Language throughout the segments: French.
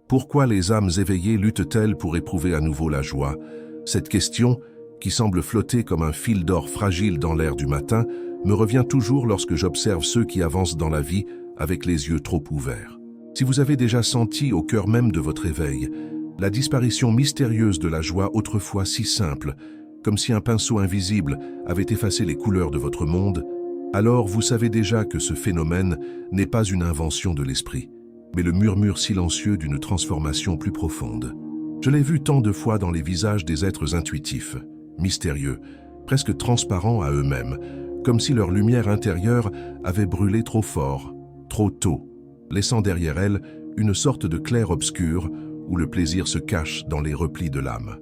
Pourquoi les âmes éveillées luttent-elles pour éprouver à nouveau la joie? Cette question, qui semble flotter comme un fil d'or fragile dans l'air du matin, me revient toujours lorsque j'observe ceux qui avancent dans la vie avec les yeux trop ouverts. Si vous avez déjà senti au cœur même de votre éveil la disparition mystérieuse de la joie autrefois si simple, comme si un pinceau invisible avait effacé les couleurs de votre monde, alors vous savez déjà que ce phénomène n'est pas une invention de l'esprit, mais le murmure silencieux d'une transformation plus profonde. Je l'ai vu tant de fois dans les visages des êtres intuitifs, mystérieux, presque transparents à eux-mêmes, comme si leur lumière intérieure avait brûlé trop fort, trop tôt, laissant derrière elle une sorte de clair-obscur où le plaisir se cache dans les replis de l'âme.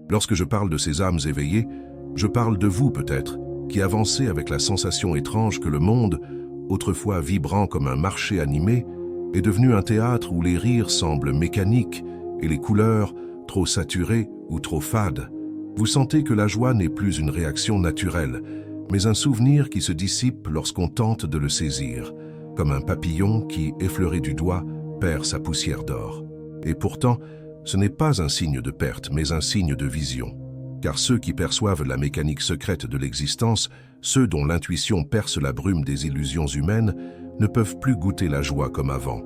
Lorsque je parle de ces âmes éveillées, je parle de vous peut-être, qui avancez avec la sensation étrange que le monde, autrefois vibrant comme un marché animé, est devenu un théâtre où les rires semblent mécaniques et les couleurs trop saturées ou trop fades. Vous sentez que la joie n'est plus une réaction naturelle, mais un souvenir qui se dissipe lorsqu'on tente de le saisir, comme un papillon qui, effleuré du doigt, perd sa poussière d'or. Et pourtant, ce n'est pas un signe de perte, mais un signe de vision. Car ceux qui perçoivent la mécanique secrète de l'existence, ceux dont l'intuition perce la brume des illusions humaines, ne peuvent plus goûter la joie comme avant.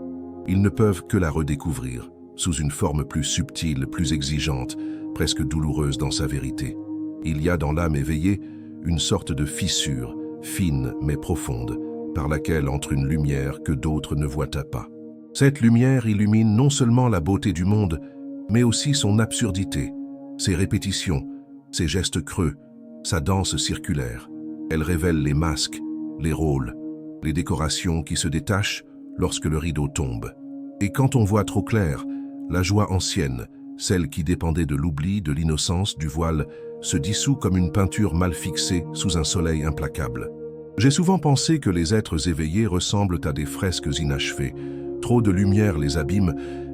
Ils ne peuvent que la redécouvrir, sous une forme plus subtile, plus exigeante, presque douloureuse dans sa vérité. Il y a dans l'âme éveillée une sorte de fissure, fine mais profonde, par laquelle entre une lumière que d'autres ne voient pas. Cette lumière illumine non seulement la beauté du monde, mais aussi son absurdité, ses répétitions, ses gestes creux, sa danse circulaire. Elle révèle les masques, les rôles, les décorations qui se détachent lorsque le rideau tombe. Et quand on voit trop clair, la joie ancienne, celle qui dépendait de l'oubli, de l'innocence, du voile, se dissout comme une peinture mal fixée sous un soleil implacable. J'ai souvent pensé que les êtres éveillés ressemblent à des fresques inachevées. Trop de lumière les abîme,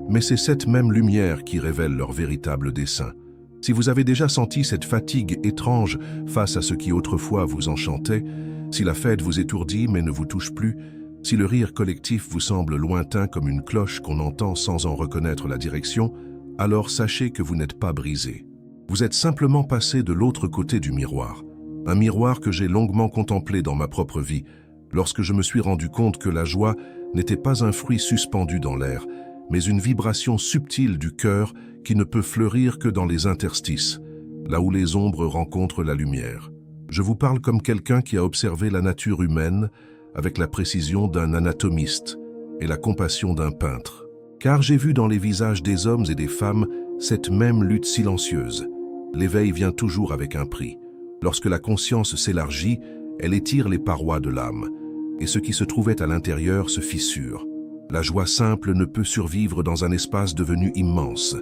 mais c'est cette même lumière qui révèle leur véritable dessein. Si vous avez déjà senti cette fatigue étrange face à ce qui autrefois vous enchantait, si la fête vous étourdit mais ne vous touche plus, si le rire collectif vous semble lointain comme une cloche qu'on entend sans en reconnaître la direction, alors sachez que vous n'êtes pas brisé. Vous êtes simplement passé de l'autre côté du miroir. Un miroir que j'ai longuement contemplé dans ma propre vie, lorsque je me suis rendu compte que la joie n'était pas un fruit suspendu dans l'air, mais une vibration subtile du cœur qui ne peut fleurir que dans les interstices, là où les ombres rencontrent la lumière. Je vous parle comme quelqu'un qui a observé la nature humaine avec la précision d'un anatomiste et la compassion d'un peintre. Car j'ai vu dans les visages des hommes et des femmes cette même lutte silencieuse. L'éveil vient toujours avec un prix. Lorsque la conscience s'élargit, elle étire les parois de l'âme, et ce qui se trouvait à l'intérieur se fissure. La joie simple ne peut survivre dans un espace devenu immense.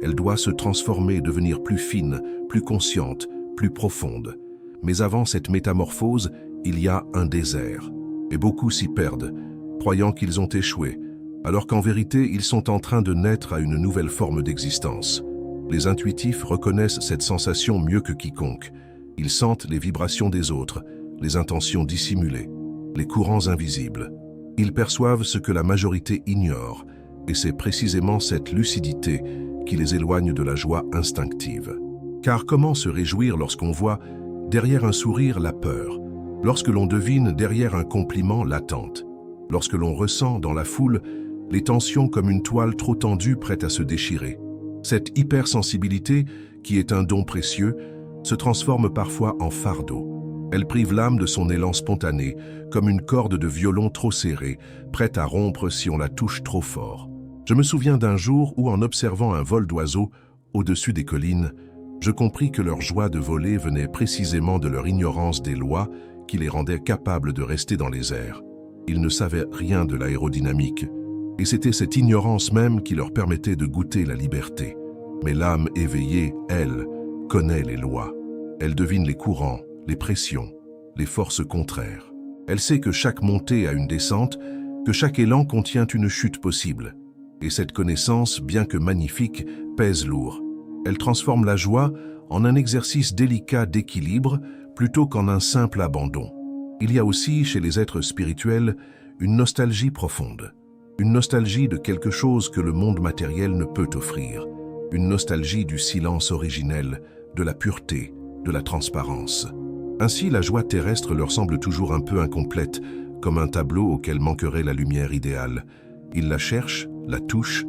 Elle doit se transformer, devenir plus fine, plus consciente, plus profonde. Mais avant cette métamorphose, il y a un désert. Et beaucoup s'y perdent, croyant qu'ils ont échoué, alors qu'en vérité, ils sont en train de naître à une nouvelle forme d'existence. Les intuitifs reconnaissent cette sensation mieux que quiconque. Ils sentent les vibrations des autres, les intentions dissimulées, les courants invisibles. Ils perçoivent ce que la majorité ignore, et c'est précisément cette lucidité qui les éloigne de la joie instinctive. Car comment se réjouir lorsqu'on voit, derrière un sourire, la peur, lorsque l'on devine derrière un compliment l'attente, lorsque l'on ressent dans la foule les tensions comme une toile trop tendue prête à se déchirer. Cette hypersensibilité, qui est un don précieux, se transforme parfois en fardeau. Elle prive l'âme de son élan spontané, comme une corde de violon trop serrée, prête à rompre si on la touche trop fort. Je me souviens d'un jour où, en observant un vol d'oiseaux au-dessus des collines, je compris que leur joie de voler venait précisément de leur ignorance des lois qui les rendaient capables de rester dans les airs. Ils ne savaient rien de l'aérodynamique, et c'était cette ignorance même qui leur permettait de goûter la liberté. Mais l'âme éveillée, elle, connaît les lois. Elle devine les courants, les pressions, les forces contraires. Elle sait que chaque montée a une descente, que chaque élan contient une chute possible. Et cette connaissance, bien que magnifique, pèse lourd. Elle transforme la joie en un exercice délicat d'équilibre plutôt qu'en un simple abandon. Il y a aussi, chez les êtres spirituels, une nostalgie profonde. Une nostalgie de quelque chose que le monde matériel ne peut offrir. Une nostalgie du silence originel, de la pureté, de la transparence. Ainsi, la joie terrestre leur semble toujours un peu incomplète, comme un tableau auquel manquerait la lumière idéale. Ils la cherchent, la touchent,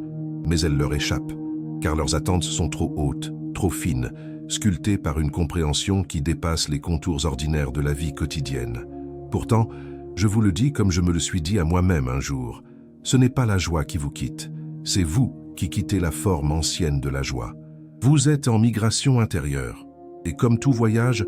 mais elle leur échappe, car leurs attentes sont trop hautes, trop fines, sculptées par une compréhension qui dépasse les contours ordinaires de la vie quotidienne. Pourtant, je vous le dis comme je me le suis dit à moi-même un jour, ce n'est pas la joie qui vous quitte, c'est vous qui quittez la forme ancienne de la joie. Vous êtes en migration intérieure, et comme tout voyage,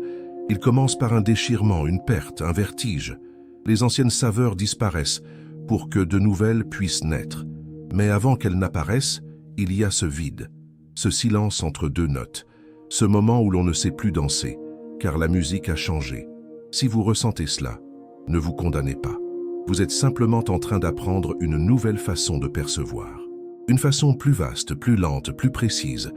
il commence par un déchirement, une perte, un vertige. Les anciennes saveurs disparaissent pour que de nouvelles puissent naître. Mais avant qu'elles n'apparaissent, il y a ce vide, ce silence entre deux notes, ce moment où l'on ne sait plus danser, car la musique a changé. Si vous ressentez cela, ne vous condamnez pas. Vous êtes simplement en train d'apprendre une nouvelle façon de percevoir. Une façon plus vaste, plus lente, plus précise.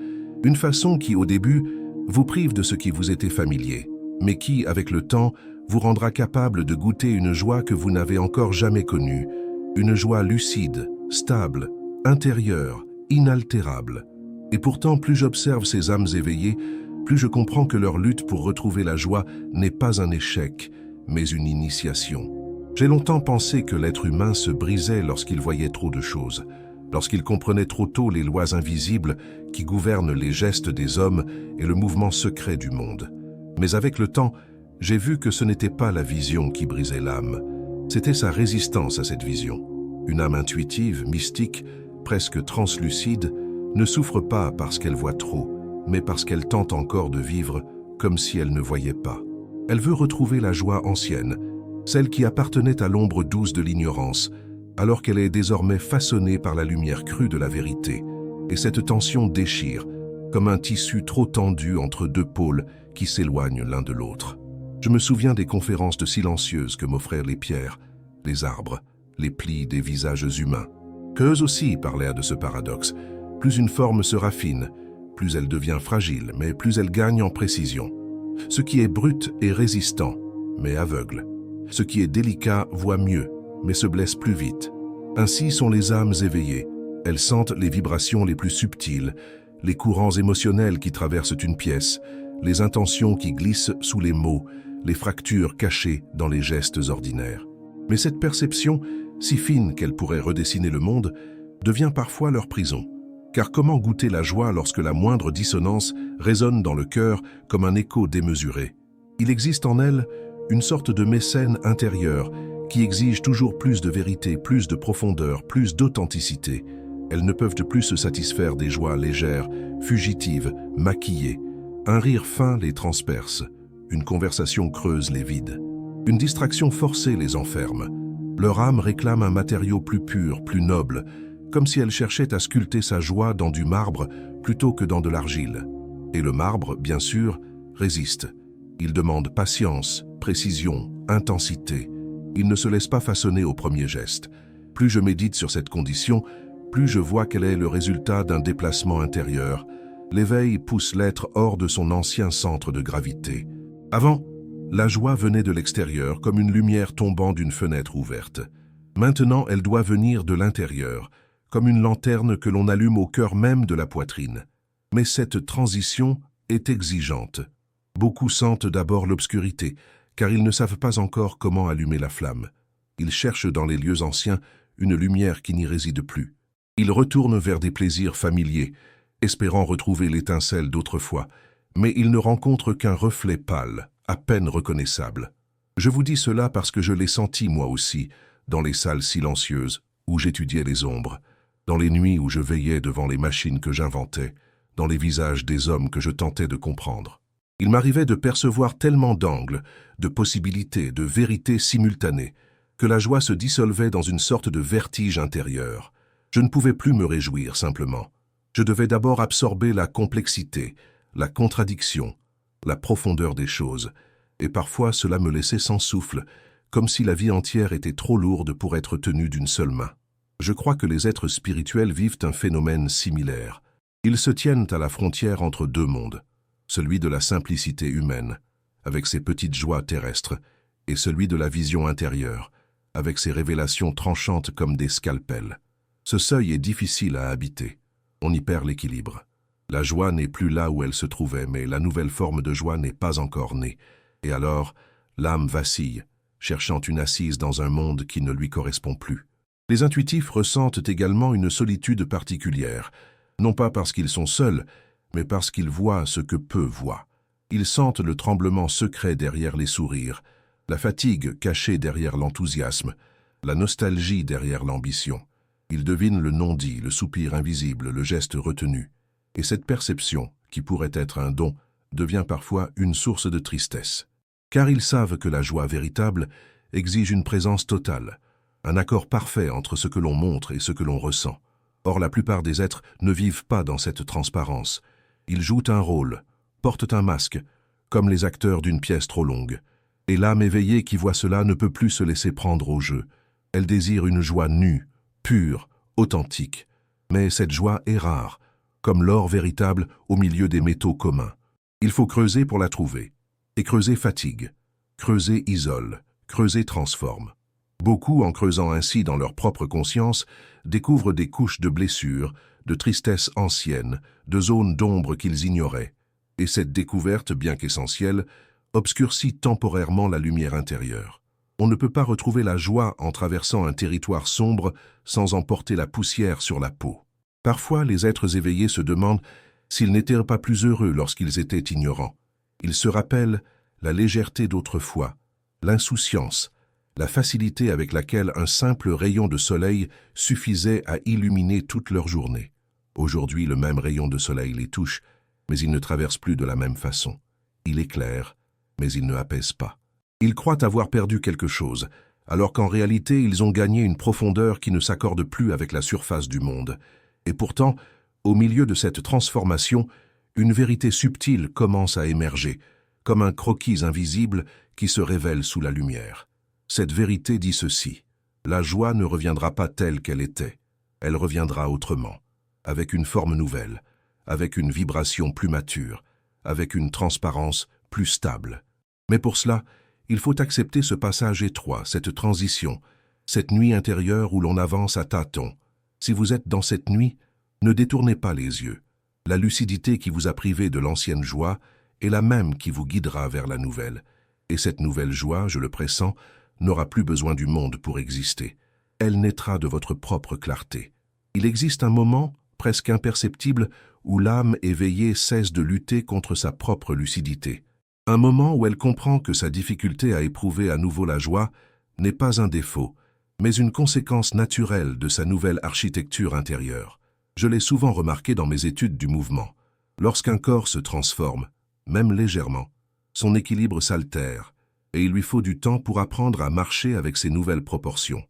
Une façon qui, au début, vous prive de ce qui vous était familier, mais qui, avec le temps, vous rendra capable de goûter une joie que vous n'avez encore jamais connue, une joie lucide, stable, intérieure, inaltérable. Et pourtant, plus j'observe ces âmes éveillées, plus je comprends que leur lutte pour retrouver la joie n'est pas un échec, mais une initiation. J'ai longtemps pensé que l'être humain se brisait lorsqu'il voyait trop de choses, lorsqu'il comprenait trop tôt les lois invisibles qui gouvernent les gestes des hommes et le mouvement secret du monde. Mais avec le temps, j'ai vu que ce n'était pas la vision qui brisait l'âme, c'était sa résistance à cette vision. Une âme intuitive, mystique, presque translucide, ne souffre pas parce qu'elle voit trop, mais parce qu'elle tente encore de vivre comme si elle ne voyait pas. Elle veut retrouver la joie ancienne, celle qui appartenait à l'ombre douce de l'ignorance, alors qu'elle est désormais façonnée par la lumière crue de la vérité. Et cette tension déchire, comme un tissu trop tendu entre deux pôles qui s'éloignent l'un de l'autre. Je me souviens des conférences de silencieuses que m'offraient les pierres, les arbres, les plis des visages humains. Qu'eux aussi parlaient de ce paradoxe. Plus une forme se raffine, plus elle devient fragile, mais plus elle gagne en précision. Ce qui est brut est résistant, mais aveugle. Ce qui est délicat voit mieux, mais se blesse plus vite. Ainsi sont les âmes éveillées. Elles sentent les vibrations les plus subtiles, les courants émotionnels qui traversent une pièce, les intentions qui glissent sous les mots, les fractures cachées dans les gestes ordinaires. Mais cette perception, si fine qu'elle pourrait redessiner le monde, devient parfois leur prison. Car comment goûter la joie lorsque la moindre dissonance résonne dans le cœur comme un écho démesuré? Il existe en elles une sorte de mécène intérieur qui exige toujours plus de vérité, plus de profondeur, plus d'authenticité. Elles ne peuvent plus se satisfaire des joies légères, fugitives, maquillées. Un rire fin les transperce, une conversation creuse les vide. Une distraction forcée les enferme. Leur âme réclame un matériau plus pur, plus noble, comme si elle cherchait à sculpter sa joie dans du marbre plutôt que dans de l'argile. Et le marbre, bien sûr, résiste. Il demande patience, précision, intensité. Il ne se laisse pas façonner au premier geste. Plus je médite sur cette condition, plus je vois qu'elle est le résultat d'un déplacement intérieur. L'éveil pousse l'être hors de son ancien centre de gravité. Avant, la joie venait de l'extérieur comme une lumière tombant d'une fenêtre ouverte. Maintenant, elle doit venir de l'intérieur, comme une lanterne que l'on allume au cœur même de la poitrine. Mais cette transition est exigeante. Beaucoup sentent d'abord l'obscurité, car ils ne savent pas encore comment allumer la flamme. Ils cherchent dans les lieux anciens une lumière qui n'y réside plus. Ils retournent vers des plaisirs familiers, espérant retrouver l'étincelle d'autrefois, mais ils ne rencontrent qu'un reflet pâle, à peine reconnaissable. Je vous dis cela parce que je l'ai senti moi aussi, dans les salles silencieuses où j'étudiais les ombres, dans les nuits où je veillais devant les machines que j'inventais, dans les visages des hommes que je tentais de comprendre. Il m'arrivait de percevoir tellement d'angles, de possibilités, de vérités simultanées, que la joie se dissolvait dans une sorte de vertige intérieur. Je ne pouvais plus me réjouir simplement. Je devais d'abord absorber la complexité, la contradiction, la profondeur des choses, et parfois cela me laissait sans souffle, comme si la vie entière était trop lourde pour être tenue d'une seule main. Je crois que les êtres spirituels vivent un phénomène similaire. Ils se tiennent à la frontière entre deux mondes, celui de la simplicité humaine, avec ses petites joies terrestres, et celui de la vision intérieure, avec ses révélations tranchantes comme des scalpels. Ce seuil est difficile à habiter. On y perd l'équilibre. La joie n'est plus là où elle se trouvait, mais la nouvelle forme de joie n'est pas encore née. Et alors, l'âme vacille, cherchant une assise dans un monde qui ne lui correspond plus. Les intuitifs ressentent également une solitude particulière, non pas parce qu'ils sont seuls, mais parce qu'ils voient ce que peu voient. Ils sentent le tremblement secret derrière les sourires, la fatigue cachée derrière l'enthousiasme, la nostalgie derrière l'ambition. Ils devinent le non-dit, le soupir invisible, le geste retenu. Et cette perception, qui pourrait être un don, devient parfois une source de tristesse. Car ils savent que la joie véritable exige une présence totale, un accord parfait entre ce que l'on montre et ce que l'on ressent. Or, la plupart des êtres ne vivent pas dans cette transparence. Ils jouent un rôle, portent un masque, comme les acteurs d'une pièce trop longue. Et l'âme éveillée qui voit cela ne peut plus se laisser prendre au jeu. Elle désire une joie nue, pure, authentique. Mais cette joie est rare, comme l'or véritable au milieu des métaux communs. Il faut creuser pour la trouver. Et creuser fatigue. Creuser isole. Creuser transforme. Beaucoup, en creusant ainsi dans leur propre conscience, découvrent des couches de blessures, de tristesse anciennes, de zones d'ombre qu'ils ignoraient. Et cette découverte, bien qu'essentielle, obscurcit temporairement la lumière intérieure. On ne peut pas retrouver la joie en traversant un territoire sombre sans en porter la poussière sur la peau. Parfois, les êtres éveillés se demandent s'ils n'étaient pas plus heureux lorsqu'ils étaient ignorants. Ils se rappellent la légèreté d'autrefois, l'insouciance, la facilité avec laquelle un simple rayon de soleil suffisait à illuminer toute leur journée. Aujourd'hui, le même rayon de soleil les touche, mais il ne traverse plus de la même façon. Il éclaire, mais il ne apaise pas. Ils croient avoir perdu quelque chose, alors qu'en réalité, ils ont gagné une profondeur qui ne s'accorde plus avec la surface du monde. Et pourtant, au milieu de cette transformation, une vérité subtile commence à émerger, comme un croquis invisible qui se révèle sous la lumière. Cette vérité dit ceci: la joie ne reviendra pas telle qu'elle était, elle reviendra autrement, avec une forme nouvelle, avec une vibration plus mature, avec une transparence plus stable. Mais pour cela, il faut accepter ce passage étroit, cette transition, cette nuit intérieure où l'on avance à tâtons. Si vous êtes dans cette nuit, ne détournez pas les yeux. La lucidité qui vous a privé de l'ancienne joie est la même qui vous guidera vers la nouvelle. Et cette nouvelle joie, je le pressens, n'aura plus besoin du monde pour exister. Elle naîtra de votre propre clarté. Il existe un moment, presque imperceptible, où l'âme éveillée cesse de lutter contre sa propre lucidité. Un moment où elle comprend que sa difficulté à éprouver à nouveau la joie n'est pas un défaut, mais une conséquence naturelle de sa nouvelle architecture intérieure. Je l'ai souvent remarqué dans mes études du mouvement. Lorsqu'un corps se transforme, même légèrement, son équilibre s'altère, et il lui faut du temps pour apprendre à marcher avec ses nouvelles proportions.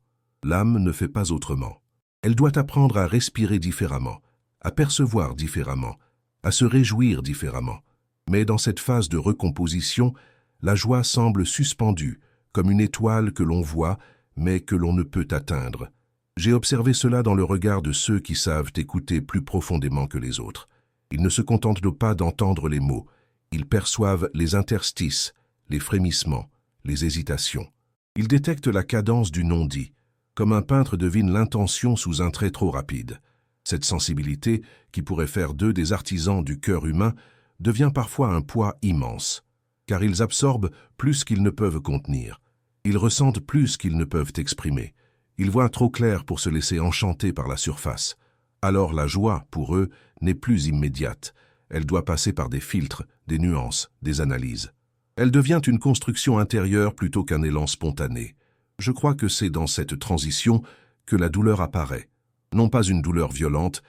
L'âme ne fait pas autrement. Elle doit apprendre à respirer différemment, à percevoir différemment, à se réjouir différemment. Mais dans cette phase de recomposition, la joie semble suspendue, comme une étoile que l'on voit, mais que l'on ne peut atteindre. J'ai observé cela dans le regard de ceux qui savent écouter plus profondément que les autres. Ils ne se contentent pas d'entendre les mots, ils perçoivent les interstices, les frémissements, les hésitations. Ils détectent la cadence du non-dit, comme un peintre devine l'intention sous un trait trop rapide. Cette sensibilité, qui pourrait faire d'eux des artisans du cœur humain, devient parfois un poids immense, car ils absorbent plus qu'ils ne peuvent contenir. Ils ressentent plus qu'ils ne peuvent exprimer. Ils voient trop clair pour se laisser enchanter par la surface. Alors la joie, pour eux, n'est plus immédiate. Elle doit passer par des filtres, des nuances, des analyses. Elle devient une construction intérieure plutôt qu'un élan spontané. Je crois que c'est dans cette transition que la douleur apparaît. Non pas une douleur violente,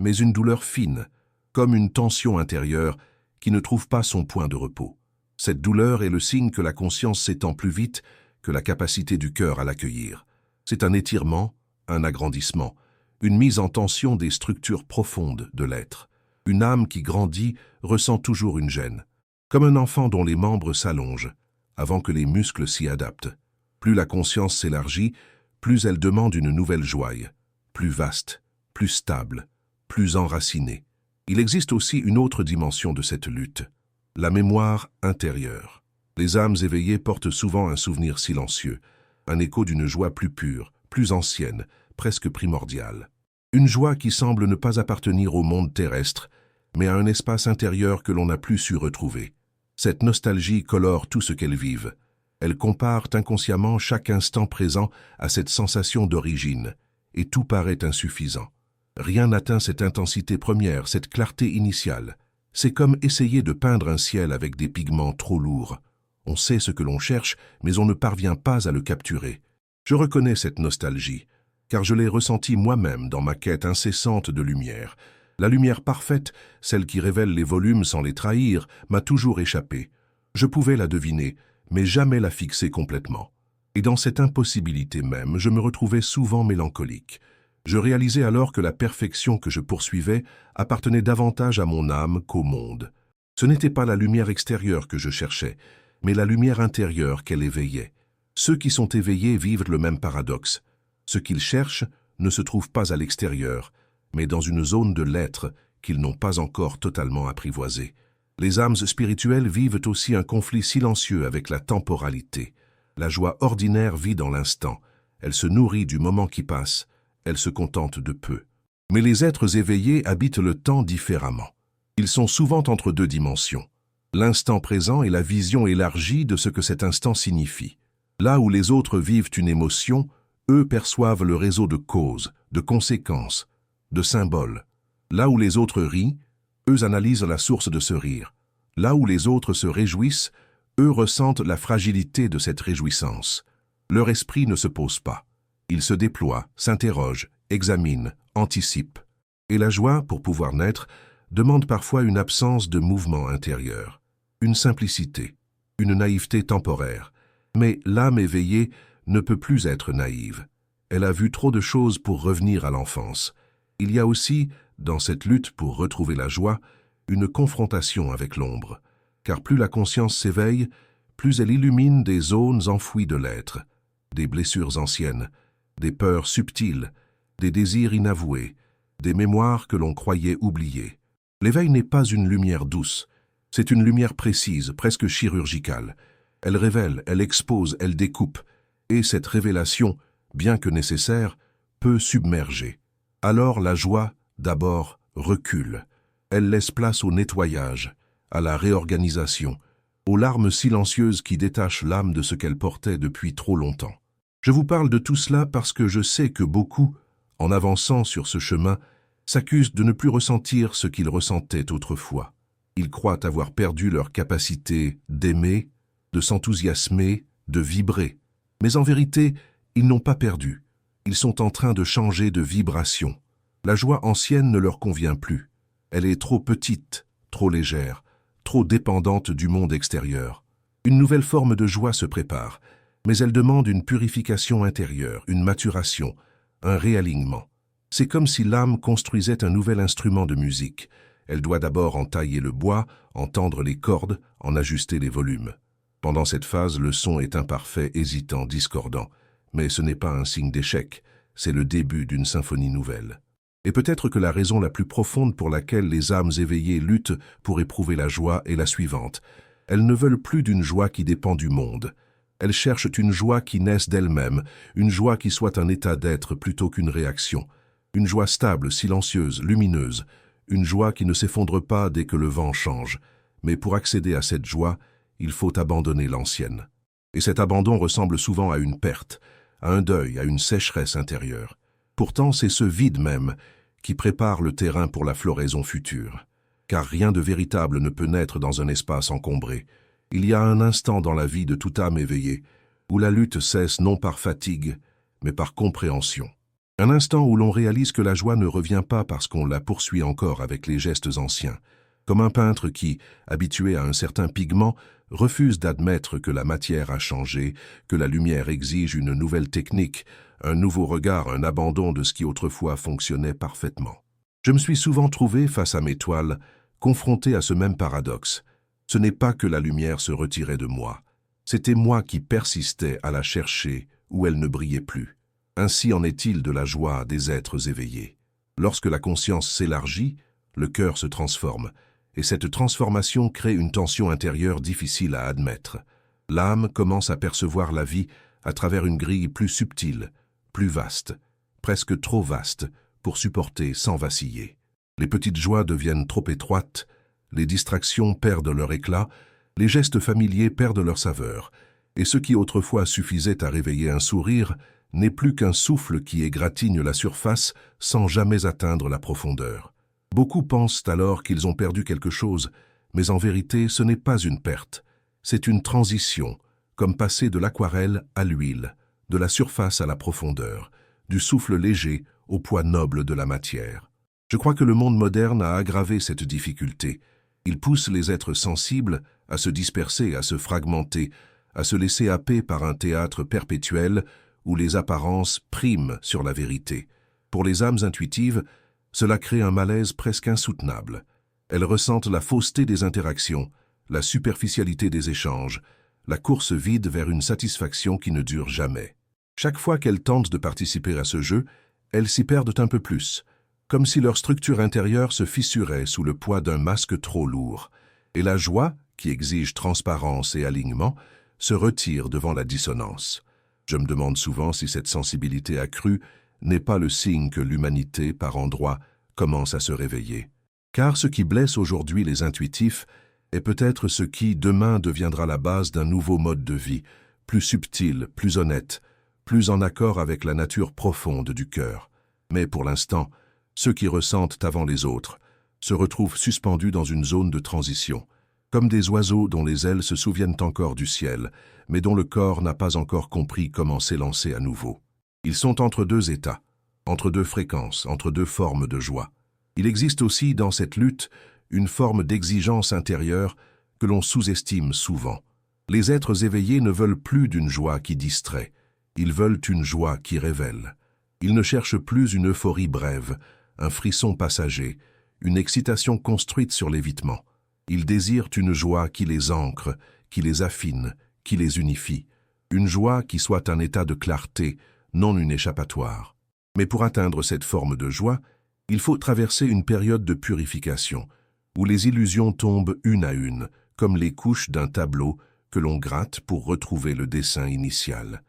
mais une douleur fine, comme une tension intérieure qui ne trouve pas son point de repos. Cette douleur est le signe que la conscience s'étend plus vite que la capacité du cœur à l'accueillir. C'est un étirement, un agrandissement, une mise en tension des structures profondes de l'être. Une âme qui grandit ressent toujours une gêne, comme un enfant dont les membres s'allongent, avant que les muscles s'y adaptent. Plus la conscience s'élargit, plus elle demande une nouvelle joie, plus vaste, plus stable, plus enracinée. Il existe aussi une autre dimension de cette lutte, la mémoire intérieure. Les âmes éveillées portent souvent un souvenir silencieux, un écho d'une joie plus pure, plus ancienne, presque primordiale. Une joie qui semble ne pas appartenir au monde terrestre, mais à un espace intérieur que l'on n'a plus su retrouver. Cette nostalgie colore tout ce qu'elles vivent. Elles comparent inconsciemment chaque instant présent à cette sensation d'origine, et tout paraît insuffisant. Rien n'atteint cette intensité première, cette clarté initiale. C'est comme essayer de peindre un ciel avec des pigments trop lourds. On sait ce que l'on cherche, mais on ne parvient pas à le capturer. Je reconnais cette nostalgie, car je l'ai ressentie moi-même dans ma quête incessante de lumière. La lumière parfaite, celle qui révèle les volumes sans les trahir, m'a toujours échappé. Je pouvais la deviner, mais jamais la fixer complètement. Et dans cette impossibilité même, je me retrouvais souvent mélancolique. Je réalisais alors que la perfection que je poursuivais appartenait davantage à mon âme qu'au monde. Ce n'était pas la lumière extérieure que je cherchais, mais la lumière intérieure qu'elle éveillait. Ceux qui sont éveillés vivent le même paradoxe. Ce qu'ils cherchent ne se trouve pas à l'extérieur, mais dans une zone de l'être qu'ils n'ont pas encore totalement apprivoisée. Les âmes spirituelles vivent aussi un conflit silencieux avec la temporalité. La joie ordinaire vit dans l'instant. Elle se nourrit du moment qui passe. Elle se contente de peu. Mais les êtres éveillés habitent le temps différemment. Ils sont souvent entre deux dimensions. L'instant présent est la vision élargie de ce que cet instant signifie. Là où les autres vivent une émotion, eux perçoivent le réseau de causes, de conséquences, de symboles. Là où les autres rient, eux analysent la source de ce rire. Là où les autres se réjouissent, eux ressentent la fragilité de cette réjouissance. Leur esprit ne se pose pas. Il se déploie, s'interroge, examine, anticipe. Et la joie, pour pouvoir naître, demande parfois une absence de mouvement intérieur, une simplicité, une naïveté temporaire. Mais l'âme éveillée ne peut plus être naïve. Elle a vu trop de choses pour revenir à l'enfance. Il y a aussi, dans cette lutte pour retrouver la joie, une confrontation avec l'ombre. Car plus la conscience s'éveille, plus elle illumine des zones enfouies de l'être, des blessures anciennes, des peurs subtiles, des désirs inavoués, des mémoires que l'on croyait oubliées. L'éveil n'est pas une lumière douce, c'est une lumière précise, presque chirurgicale. Elle révèle, elle expose, elle découpe, et cette révélation, bien que nécessaire, peut submerger. Alors la joie, d'abord, recule. Elle laisse place au nettoyage, à la réorganisation, aux larmes silencieuses qui détachent l'âme de ce qu'elle portait depuis trop longtemps. Je vous parle de tout cela parce que je sais que beaucoup, en avançant sur ce chemin, s'accusent de ne plus ressentir ce qu'ils ressentaient autrefois. Ils croient avoir perdu leur capacité d'aimer, de s'enthousiasmer, de vibrer. Mais en vérité, ils n'ont pas perdu. Ils sont en train de changer de vibration. La joie ancienne ne leur convient plus. Elle est trop petite, trop légère, trop dépendante du monde extérieur. Une nouvelle forme de joie se prépare, mais elle demande une purification intérieure, une maturation, un réalignement. C'est comme si l'âme construisait un nouvel instrument de musique. Elle doit d'abord en tailler le bois, entendre les cordes, en ajuster les volumes. Pendant cette phase, le son est imparfait, hésitant, discordant. Mais ce n'est pas un signe d'échec, c'est le début d'une symphonie nouvelle. Et peut-être que la raison la plus profonde pour laquelle les âmes éveillées luttent pour éprouver la joie est la suivante. Elles ne veulent plus d'une joie qui dépend du monde. Elles cherchent une joie qui naisse d'elle-même, une joie qui soit un état d'être plutôt qu'une réaction. Une joie stable, silencieuse, lumineuse. Une joie qui ne s'effondre pas dès que le vent change. Mais pour accéder à cette joie, il faut abandonner l'ancienne. Et cet abandon ressemble souvent à une perte, à un deuil, à une sécheresse intérieure. Pourtant, c'est ce vide même qui prépare le terrain pour la floraison future. Car rien de véritable ne peut naître dans un espace encombré. Il y a un instant dans la vie de toute âme éveillée où la lutte cesse non par fatigue, mais par compréhension. Un instant où l'on réalise que la joie ne revient pas parce qu'on la poursuit encore avec les gestes anciens, comme un peintre qui, habitué à un certain pigment, refuse d'admettre que la matière a changé, que la lumière exige une nouvelle technique, un nouveau regard, un abandon de ce qui autrefois fonctionnait parfaitement. Je me suis souvent trouvé, face à mes toiles, confronté à ce même paradoxe. Ce n'est pas que la lumière se retirait de moi, c'était moi qui persistais à la chercher où elle ne brillait plus. Ainsi en est-il de la joie des êtres éveillés. Lorsque la conscience s'élargit, le cœur se transforme, et cette transformation crée une tension intérieure difficile à admettre. L'âme commence à percevoir la vie à travers une grille plus subtile, plus vaste, presque trop vaste, pour supporter sans vaciller. Les petites joies deviennent trop étroites, les distractions perdent leur éclat, les gestes familiers perdent leur saveur, et ce qui autrefois suffisait à réveiller un sourire n'est plus qu'un souffle qui égratigne la surface sans jamais atteindre la profondeur. Beaucoup pensent alors qu'ils ont perdu quelque chose, mais en vérité ce n'est pas une perte, c'est une transition, comme passer de l'aquarelle à l'huile, de la surface à la profondeur, du souffle léger au poids noble de la matière. Je crois que le monde moderne a aggravé cette difficulté. Il pousse les êtres sensibles à se disperser, à se fragmenter, à se laisser happer par un théâtre perpétuel où les apparences priment sur la vérité. Pour les âmes intuitives, cela crée un malaise presque insoutenable. Elles ressentent la fausseté des interactions, la superficialité des échanges, la course vide vers une satisfaction qui ne dure jamais. Chaque fois qu'elles tentent de participer à ce jeu, elles s'y perdent un peu plus, comme si leur structure intérieure se fissurait sous le poids d'un masque trop lourd, et la joie, qui exige transparence et alignement, se retire devant la dissonance. Je me demande souvent si cette sensibilité accrue n'est pas le signe que l'humanité, par endroits, commence à se réveiller. Car ce qui blesse aujourd'hui les intuitifs est peut-être ce qui, demain, deviendra la base d'un nouveau mode de vie, plus subtil, plus honnête, plus en accord avec la nature profonde du cœur. Mais pour l'instant, ceux qui ressentent avant les autres se retrouvent suspendus dans une zone de transition, comme des oiseaux dont les ailes se souviennent encore du ciel, mais dont le corps n'a pas encore compris comment s'élancer à nouveau. Ils sont entre deux états, entre deux fréquences, entre deux formes de joie. Il existe aussi dans cette lutte une forme d'exigence intérieure que l'on sous-estime souvent. Les êtres éveillés ne veulent plus d'une joie qui distrait, ils veulent une joie qui révèle. Ils ne cherchent plus une euphorie brève, un frisson passager, une excitation construite sur l'évitement. Ils désirent une joie qui les ancre, qui les affine, qui les unifie. Une joie qui soit un état de clarté, non une échappatoire. Mais pour atteindre cette forme de joie, il faut traverser une période de purification, où les illusions tombent une à une, comme les couches d'un tableau que l'on gratte pour retrouver le dessin initial.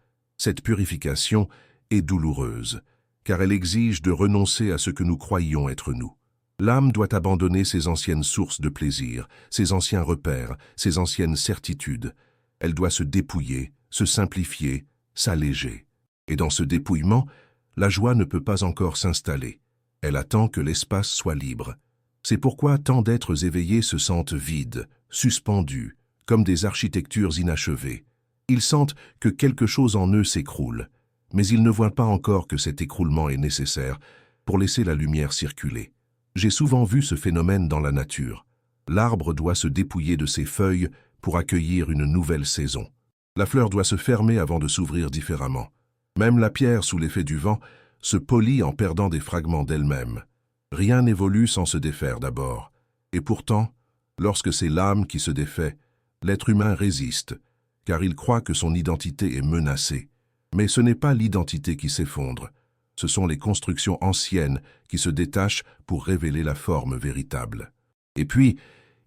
Cette purification est douloureuse, car elle exige de renoncer à ce que nous croyions être nous. L'âme doit abandonner ses anciennes sources de plaisir, ses anciens repères, ses anciennes certitudes. Elle doit se dépouiller, se simplifier, s'alléger. Et dans ce dépouillement, la joie ne peut pas encore s'installer. Elle attend que l'espace soit libre. C'est pourquoi tant d'êtres éveillés se sentent vides, suspendus, comme des architectures inachevées. Ils sentent que quelque chose en eux s'écroule, mais ils ne voient pas encore que cet écroulement est nécessaire pour laisser la lumière circuler. J'ai souvent vu ce phénomène dans la nature. L'arbre doit se dépouiller de ses feuilles pour accueillir une nouvelle saison. La fleur doit se fermer avant de s'ouvrir différemment. Même la pierre, sous l'effet du vent, se polit en perdant des fragments d'elle-même. Rien n'évolue sans se défaire d'abord. Et pourtant, lorsque c'est l'âme qui se défait, l'être humain résiste, car il croit que son identité est menacée. Mais ce n'est pas l'identité qui s'effondre. Ce sont les constructions anciennes qui se détachent pour révéler la forme véritable. Et puis,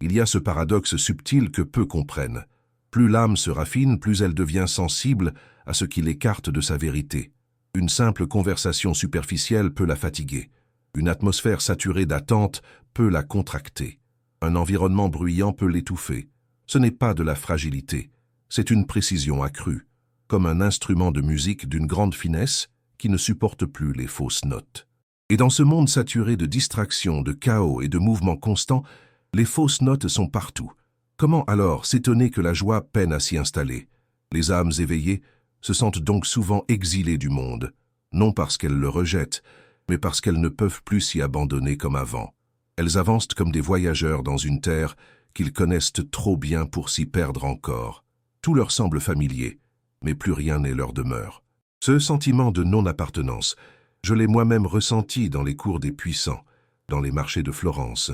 il y a ce paradoxe subtil que peu comprennent. Plus l'âme se raffine, plus elle devient sensible à ce qui l'écarte de sa vérité. Une simple conversation superficielle peut la fatiguer. Une atmosphère saturée d'attente peut la contracter. Un environnement bruyant peut l'étouffer. Ce n'est pas de la fragilité, c'est une précision accrue, comme un instrument de musique d'une grande finesse qui ne supporte plus les fausses notes. Et dans ce monde saturé de distractions, de chaos et de mouvements constants, les fausses notes sont partout. Comment alors s'étonner que la joie peine à s'y installer? Les âmes éveillées se sentent donc souvent exilées du monde, non parce qu'elles le rejettent, mais parce qu'elles ne peuvent plus s'y abandonner comme avant. Elles avancent comme des voyageurs dans une terre qu'ils connaissent trop bien pour s'y perdre encore. Tout leur semble familier, mais plus rien n'est leur demeure. Ce sentiment de non-appartenance, je l'ai moi-même ressenti dans les cours des puissants, dans les marchés de Florence,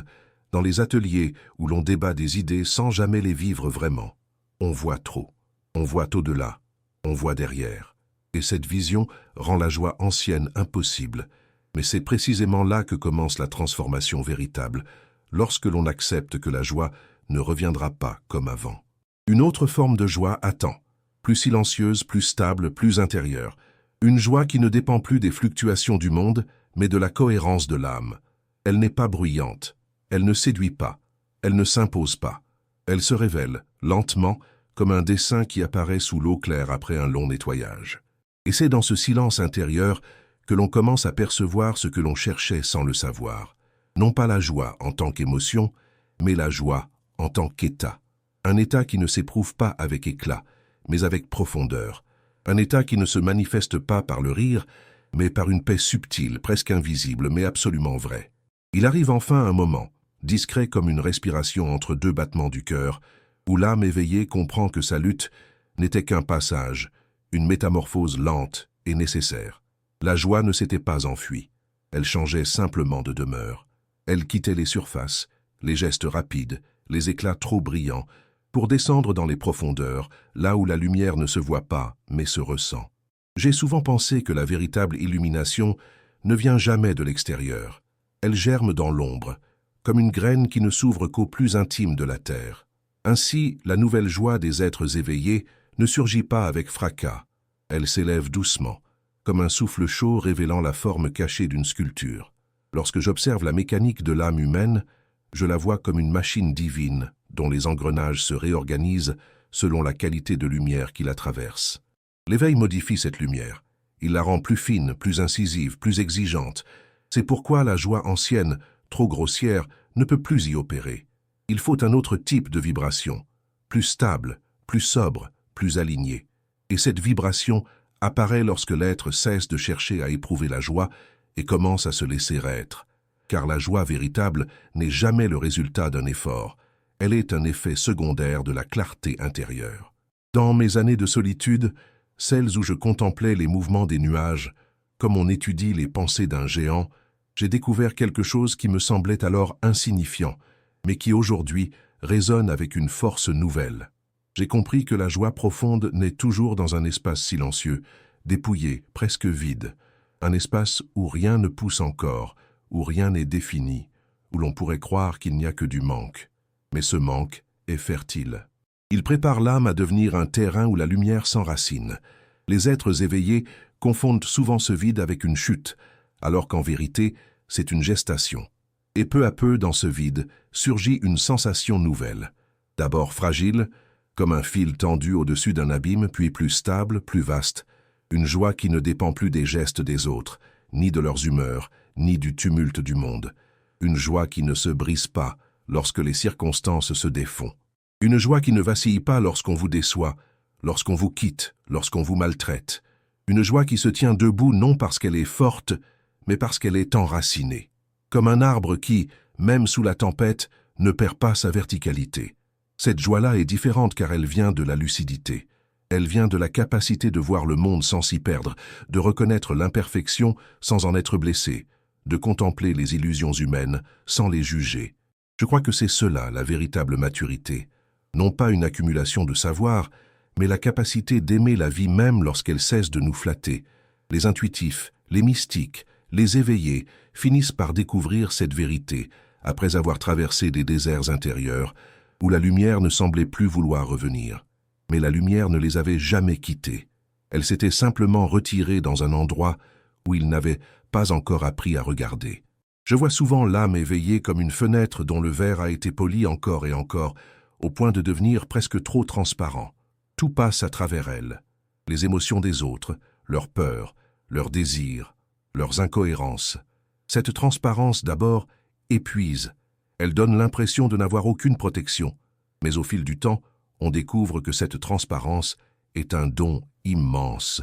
dans les ateliers où l'on débat des idées sans jamais les vivre vraiment. On voit trop, on voit au-delà, on voit derrière. Et cette vision rend la joie ancienne impossible. Mais c'est précisément là que commence la transformation véritable, lorsque l'on accepte que la joie ne reviendra pas comme avant. Une autre forme de joie attend, plus silencieuse, plus stable, plus intérieure. Une joie qui ne dépend plus des fluctuations du monde, mais de la cohérence de l'âme. Elle n'est pas bruyante, elle ne séduit pas, elle ne s'impose pas. Elle se révèle, lentement, comme un dessin qui apparaît sous l'eau claire après un long nettoyage. Et c'est dans ce silence intérieur que l'on commence à percevoir ce que l'on cherchait sans le savoir. Non pas la joie en tant qu'émotion, mais la joie en tant qu'état. Un état qui ne s'éprouve pas avec éclat, mais avec profondeur. Un état qui ne se manifeste pas par le rire, mais par une paix subtile, presque invisible, mais absolument vraie. Il arrive enfin un moment, discret comme une respiration entre deux battements du cœur, où l'âme éveillée comprend que sa lutte n'était qu'un passage, une métamorphose lente et nécessaire. La joie ne s'était pas enfuie, elle changeait simplement de demeure. Elle quittait les surfaces, les gestes rapides, les éclats trop brillants, pour descendre dans les profondeurs, là où la lumière ne se voit pas, mais se ressent. J'ai souvent pensé que la véritable illumination ne vient jamais de l'extérieur. Elle germe dans l'ombre, comme une graine qui ne s'ouvre qu'au plus intime de la terre. Ainsi, la nouvelle joie des êtres éveillés ne surgit pas avec fracas. Elle s'élève doucement, comme un souffle chaud révélant la forme cachée d'une sculpture. Lorsque j'observe la mécanique de l'âme humaine, je la vois comme une machine divine dont les engrenages se réorganisent selon la qualité de lumière qui la traverse. L'éveil modifie cette lumière. Il la rend plus fine, plus incisive, plus exigeante. C'est pourquoi la joie ancienne, trop grossière, ne peut plus y opérer. Il faut un autre type de vibration, plus stable, plus sobre, plus alignée. Et cette vibration apparaît lorsque l'être cesse de chercher à éprouver la joie et commence à se laisser être. Car la joie véritable n'est jamais le résultat d'un effort. Elle est un effet secondaire de la clarté intérieure. Dans mes années de solitude, celles où je contemplais les mouvements des nuages, comme on étudie les pensées d'un géant, j'ai découvert quelque chose qui me semblait alors insignifiant, mais qui aujourd'hui résonne avec une force nouvelle. J'ai compris que la joie profonde naît toujours dans un espace silencieux, dépouillé, presque vide, un espace où rien ne pousse encore, où rien n'est défini, où l'on pourrait croire qu'il n'y a que du manque. Mais ce manque est fertile. Il prépare l'âme à devenir un terrain où la lumière s'enracine. Les êtres éveillés confondent souvent ce vide avec une chute, alors qu'en vérité, c'est une gestation. Et peu à peu, dans ce vide, surgit une sensation nouvelle. D'abord fragile, comme un fil tendu au-dessus d'un abîme, puis plus stable, plus vaste. Une joie qui ne dépend plus des gestes des autres, ni de leurs humeurs, ni du tumulte du monde. Une joie qui ne se brise pas lorsque les circonstances se défont. Une joie qui ne vacille pas lorsqu'on vous déçoit, lorsqu'on vous quitte, lorsqu'on vous maltraite. Une joie qui se tient debout non parce qu'elle est forte, mais parce qu'elle est enracinée. Comme un arbre qui, même sous la tempête, ne perd pas sa verticalité. Cette joie-là est différente car elle vient de la lucidité. Elle vient de la capacité de voir le monde sans s'y perdre, de reconnaître l'imperfection sans en être blessé, de contempler les illusions humaines sans les juger. Je crois que c'est cela la véritable maturité. Non pas une accumulation de savoir, mais la capacité d'aimer la vie même lorsqu'elle cesse de nous flatter. Les intuitifs, les mystiques, les éveillés finissent par découvrir cette vérité, après avoir traversé des déserts intérieurs, où la lumière ne semblait plus vouloir revenir. Mais la lumière ne les avait jamais quittés. Elle s'était simplement retirée dans un endroit où ils n'avaient pas encore appris à regarder. Je vois souvent l'âme éveillée comme une fenêtre dont le verre a été poli encore et encore, au point de devenir presque trop transparent. Tout passe à travers elle. Les émotions des autres, leurs peurs, leurs désirs, leurs incohérences. Cette transparence d'abord épuise. Elle donne l'impression de n'avoir aucune protection. Mais au fil du temps, on découvre que cette transparence est un don immense.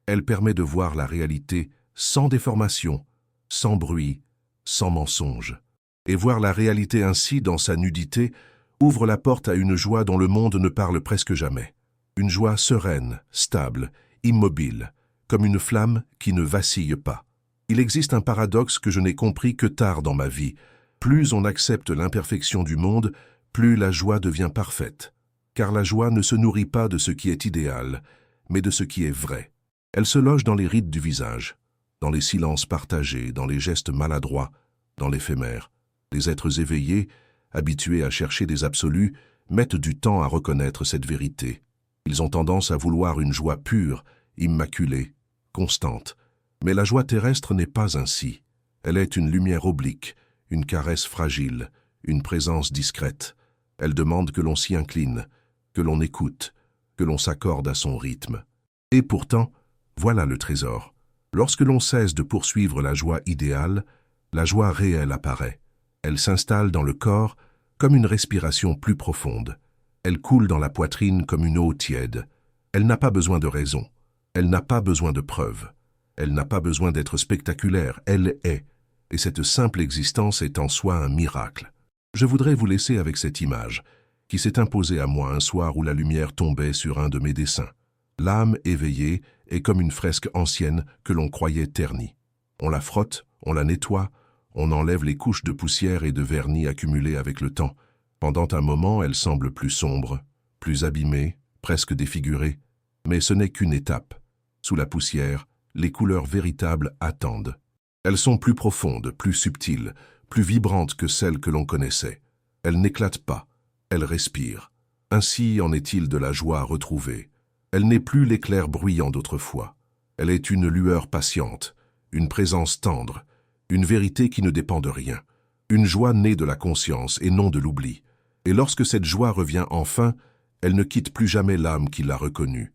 Elle permet de voir la réalité sans déformation, sans bruit, sans mensonge. Et voir la réalité ainsi dans sa nudité ouvre la porte à une joie dont le monde ne parle presque jamais. Une joie sereine, stable, immobile, comme une flamme qui ne vacille pas. Il existe un paradoxe que je n'ai compris que tard dans ma vie. Plus on accepte l'imperfection du monde, plus la joie devient parfaite. Car la joie ne se nourrit pas de ce qui est idéal, mais de ce qui est vrai. Elle se loge dans les rides du visage, dans les silences partagés, dans les gestes maladroits, dans l'éphémère. Les êtres éveillés, habitués à chercher des absolus, mettent du temps à reconnaître cette vérité. Ils ont tendance à vouloir une joie pure, immaculée, constante. Mais la joie terrestre n'est pas ainsi. Elle est une lumière oblique, une caresse fragile, une présence discrète. Elle demande que l'on s'y incline, que l'on écoute, que l'on s'accorde à son rythme. Et pourtant, voilà le trésor. Lorsque l'on cesse de poursuivre la joie idéale, la joie réelle apparaît. Elle s'installe dans le corps comme une respiration plus profonde. Elle coule dans la poitrine comme une eau tiède. Elle n'a pas besoin de raison. Elle n'a pas besoin de preuves. Elle n'a pas besoin d'être spectaculaire. Elle est. Et cette simple existence est en soi un miracle. Je voudrais vous laisser avec cette image, qui s'est imposée à moi un soir où la lumière tombait sur un de mes dessins. L'âme éveillée est comme une fresque ancienne que l'on croyait ternie. On la frotte, on la nettoie, on enlève les couches de poussière et de vernis accumulées avec le temps. Pendant un moment, elle semble plus sombre, plus abîmée, presque défigurée. Mais ce n'est qu'une étape. Sous la poussière, les couleurs véritables attendent. Elles sont plus profondes, plus subtiles, plus vibrantes que celles que l'on connaissait. Elles n'éclatent pas, elles respirent. Ainsi en est-il de la joie retrouvée. Elle n'est plus l'éclair bruyant d'autrefois. Elle est une lueur patiente, une présence tendre, une vérité qui ne dépend de rien. Une joie née de la conscience et non de l'oubli. Et lorsque cette joie revient enfin, elle ne quitte plus jamais l'âme qui l'a reconnue.